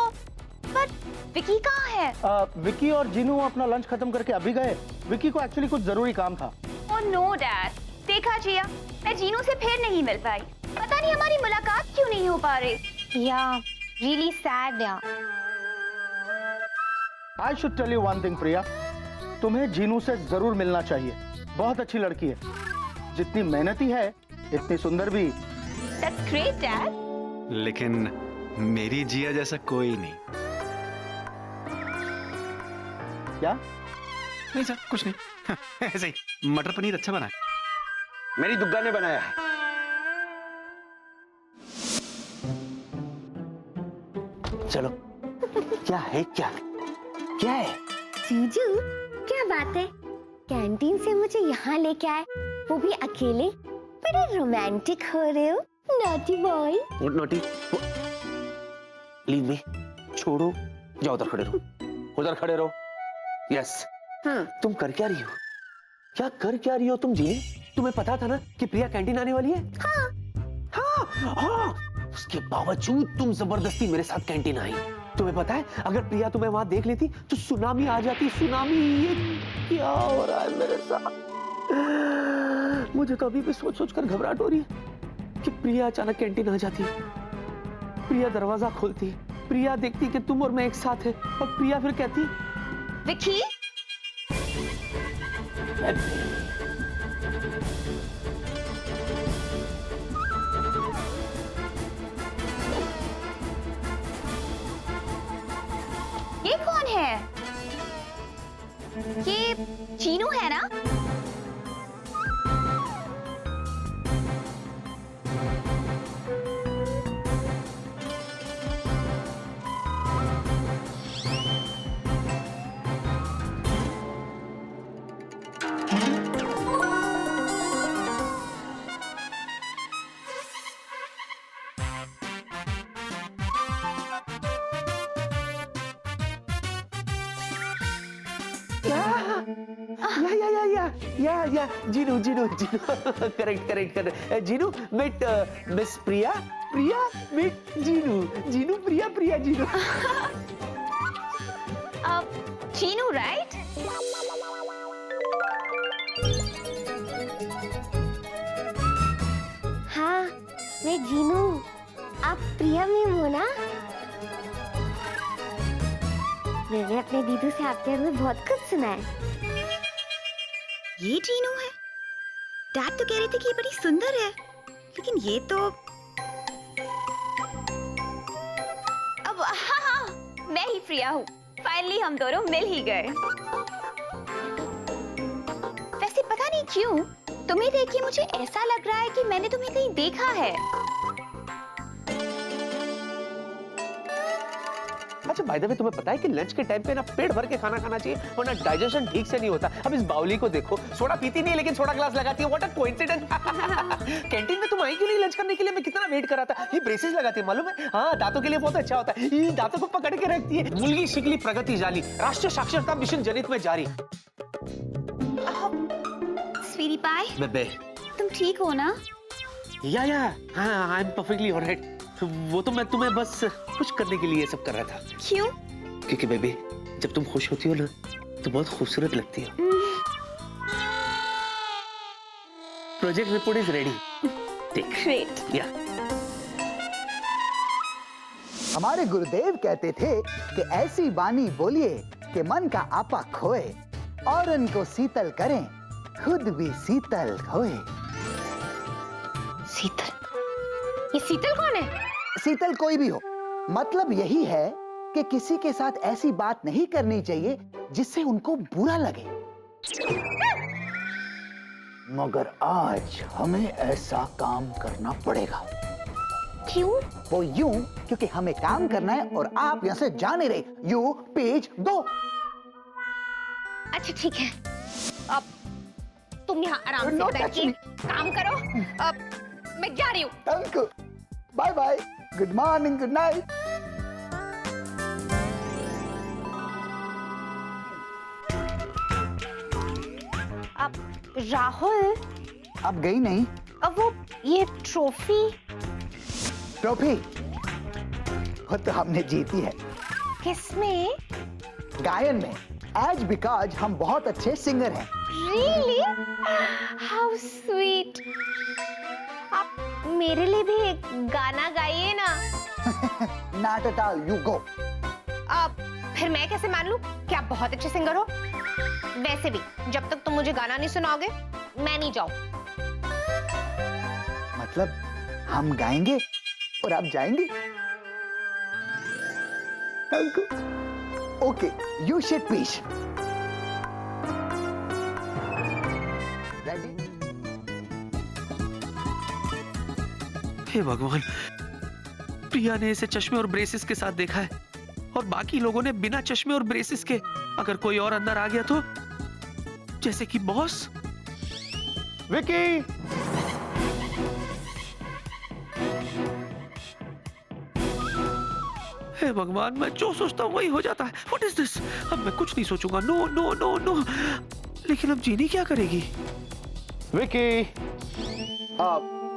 पर विकी कहाँ है? विकी और जीनू अपना लंच खत्म करके अभी गए। विकी को एक्चुअली कुछ जरूरी काम था। ओह नो डैड, देखा जिया, मैं जीनू से फिर नहीं मिल पाई। पता नहीं हमारी मुलाकात क्यों नहीं हो पा रही। या रियली सैड या। I should tell you one thing Priya, तुम्हें जीनू से जरूर मिलना चाहिए। बहुत अच्छी लड़की है, जितनी मेहनती है इतनी सुंदर भी। That's great, Dad. लेकिन मेरी जिया जैसा कोई नहीं। क्या? नहीं सर, कुछ नहीं। ऐसे ही मटर पनीर अच्छा बना है। मेरी दुग्गा ने बनाया है। चलो, क्या है क्या? क्या है? जीजू, क्या बात है? कैंटीन से मुझे यहाँ लेके आए, वो भी अकेले। बड़े रोमांटिक हो रहे हो, naughty boy. Naughty, leave me, छोड़ो, जाओ उधर खड़े रहो, उधर खड़े रहो। यस, तुम कर क्या रही हो? क्या कर क्या रही हो तुम जी? तुम्हें पता था ना कि प्रिया कैंटीन आने वाली है? हाँ, हाँ, हाँ। उसके बावजूद तुम जबरदस्ती मेरे साथ कैंटीन आई। तुम्हें पता है, अगर प्रिया तुम्हें वहां देख लेती तो सुनामी आ जाती। सुनामी। ये क्या हो रहा है मेरे साथ? मुझे तो अभी भी सोच सोच कर घबराहट हो रही है कि प्रिया अचानक कैंटीन आ जाती है। प्रिया दरवाजा खोलती, प्रिया देखती कि तुम और मैं एक साथ है, और प्रिया फिर कहती, विकी, ये कौन है? ये चीनू है ना? या Ginu Ginu Ginu correct correct correct Ginu meet miss Priya, Priya meet Ginu, Ginu Priya, Priya Ginu. Chinu right? हाँ, मैं जीनू, आप प्रिया मैम हो ना? मैंने अपने दीदू से आपके बारे में बहुत कुछ सुना है। ये चीनू है? डैड तो कह रहे थे कि ये बड़ी सुंदर है, लेकिन ये तो अब हाँ हाँ, मैं ही प्रिया हूँ। फाइनली हम दोनों मिल ही गए। वैसे पता नहीं क्यों तुम्हें देख के मुझे ऐसा लग रहा है कि मैंने तुम्हें कहीं देखा है। अच्छा बाय द वे, तुम्हें पता है कि लंच के टाइम पे ना पेट भर के खाना खाना चाहिए, वरना डाइजेशन ठीक से नहीं होता। अब इस बाउली को देखो, सोडा पीती नहीं है लेकिन सोडा ग्लास लगाती है। What a coincidence. कैंटीन में तुम आई क्यों नहीं लंच करने के लिए? मैं कितना वेट कर रहा था। ये ब्रेसेस लगाती है मालूम है? हाँ, दांतों के लिए बहुत अच्छा होता है। ये दांतों को पकड़ के रखती है। मुलगी शिकली प्रगति जाली, राष्ट्रीय साक्षरता मिशन जनहित में जारी। स्वीटी पाई, बेबे, तुम ठीक हो ना? या हाँ, आई एम परफेक्टली ऑलराइट। वो तो मैं तुम्हें बस खुश करने के लिए ये सब कर रहा था। क्यों? क्योंकि बेबी, जब तुम खुश होती हो ना तो बहुत खूबसूरत लगती हो। Project report is ready. Great. या हमारे गुरुदेव कहते थे कि ऐसी बानी बोलिए कि मन का आपा खोए और उनको शीतल करें, खुद भी शीतल खोए। शीतल? ये शीतल कौन है? शीतल कोई भी हो, मतलब यही है कि किसी के साथ ऐसी बात नहीं करनी चाहिए जिससे उनको बुरा लगे। मगर आज हमें ऐसा काम करना पड़ेगा। क्यों? वो यूं क्योंकि हमें काम करना है और आप यहाँ से जा नहीं रहे। You page 2। अच्छा ठीक है, अब तुम यहाँ आराम से No बैठ के touch काम करो। अब मैं जा रही हूँ। Thank you, bye bye, good morning, good night. अब राहुल, अब गई नहीं अब वो ये ट्रॉफी वो तो हमने जीती है किसमें? गायन में, एज बिकॉज हम बहुत अच्छे सिंगर हैं। Really? How sweet. आप मेरे लिए भी एक गाना गाइए ना। Not at all, you go. अब फिर मैं कैसे मान लूं कि आप बहुत अच्छे सिंगर हो? वैसे भी जब तक तुम मुझे गाना नहीं सुनाओगे मैं नहीं जाऊं। मतलब हम गाएंगे और आप जाएंगे? Okay, you should please. Ready? हे भगवान, प्रिया ने इसे चश्मे और ब्रेसेस के साथ देखा है और बाकी लोगों ने बिना चश्मे और ब्रेसेस के। अगर कोई और अंदर आ गया तो, जैसे कि बॉस। विकी, हे भगवान, मैं जो सोचता हूँ वही हो जाता है। What is this? अब मैं कुछ नहीं सोचूंगा। No no no no. लेकिन अब जीनी क्या करेगी? विकी,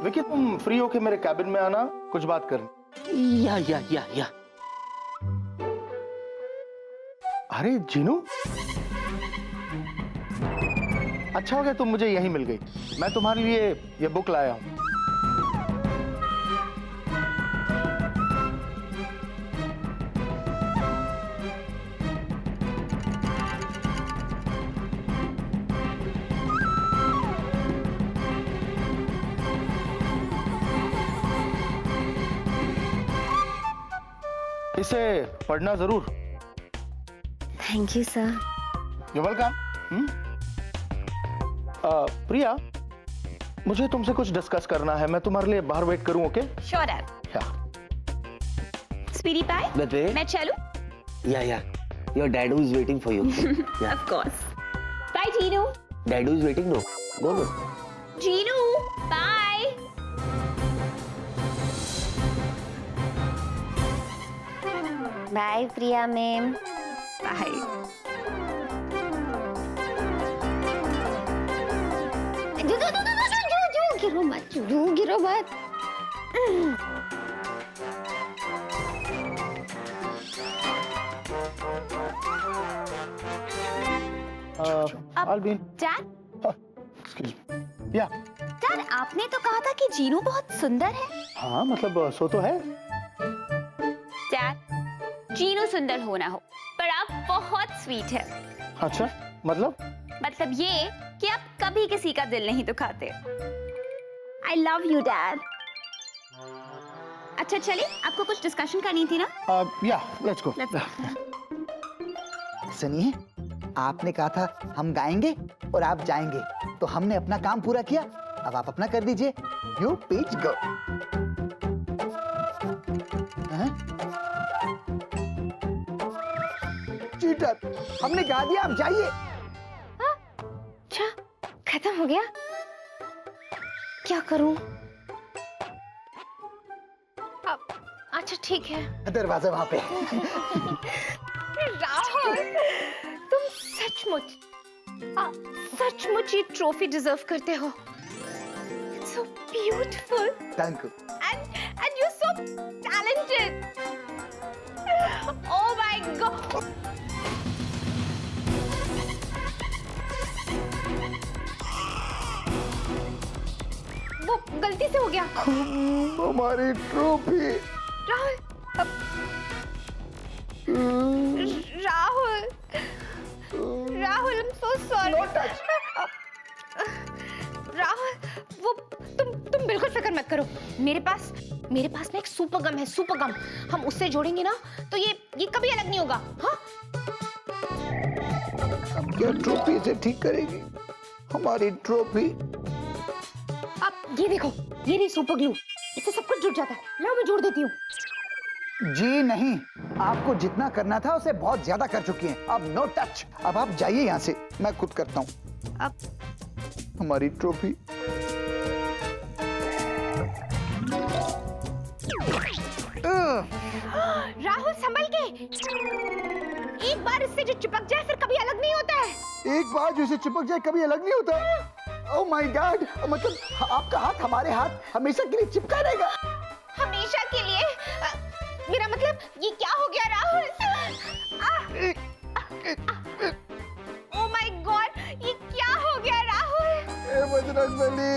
विकी तुम फ्री होके मेरे कैबिन में आना, कुछ बात करनी। या। अरे जीनू, अच्छा हो गया तुम मुझे यहीं मिल गई। मैं तुम्हारे लिए ये बुक लाया हूं। इसे पढ़ना जरूर। Thank you sir. You welcome. Priya, मुझे तुमसे कुछ डिस्कस करना है। मैं तुम्हारे लिए बाहर वेट करूं, okay? Sure dad. Sweetie pie, मैं चलूं? या। Your dad is waiting for you. Yeah. Of course. Bye, Ginu. Dad is waiting. No. Go. Ginu, bye. Bye Priya ma'am. Bye. गिरो मत। Albin. Dad, Excuse me. Yeah. Dad, आपने तो कहा था कि जीनू बहुत सुंदर है। हाँ, मतलब सो तो है। Dad, जीनू सुंदर हो ना हो, पर आप बहुत स्वीट है। अच्छा, मतलब ये कि आप कभी किसी का दिल नहीं दुखाते। I love you, Dad. अच्छा चलिए, आपको कुछ डिस्कशन करनी थी ना? या, लेट्स गो। सुनिए, आपने कहा था हम गाएंगे और आप जाएंगे, तो हमने अपना काम पूरा किया। अब आप अपना कर दीजिए। You pitch go. चीटर, हमने गा दिया, आप जाइए। अच्छा खत्म हो गया? क्या करूं? अच्छा ठीक है। दरवाजा वहां पे। राहुल, तुम सचमुच ये ट्रॉफी डिजर्व करते हो। It's so beautiful. Thank you. And you're so talented. Oh my God. वो गलती से हो गया। हमारी trophy. Rahul, I'm so sorry. No touch. Rahul, वो तुम बिल्कुल फिक्र मत करो। मेरे पास ना एक सुपर गम है, सुपर गम। हम उससे जोड़ेंगे ना तो ये कभी अलग नहीं होगा। हाँ? अब क्या ट्रॉफी से ठीक करेगी हमारी ट्रॉफी? अब ये देखो, ये रही सुपर ग्लू। इससे सब कुछ जुड़ जाता है। लो मैं जोड़ देती हूँ। जी नहीं, आपको जितना करना था उसे बहुत ज्यादा कर चुकी हैं। अब नो टच। अब आप जाइए यहाँ से, मैं खुद करता हूँ। अब हमारी ट्रॉफी। राहुल संभल के। एक बार इससे जो चिपक जाए फिर कभी अलग नहीं होता है। एक बार जो इसे चिपक जाए कभी अलग नहीं होता। ओह माय गॉड, मतलब आपका हाथ हमारे हाथ हमेशा के लिए चिपका रहेगा? हमेशा के लिए? मेरा मतलब ये क्या हो गया राहुल? ओह माय गॉड, ये क्या हो गया राहुल? बजरंगबली।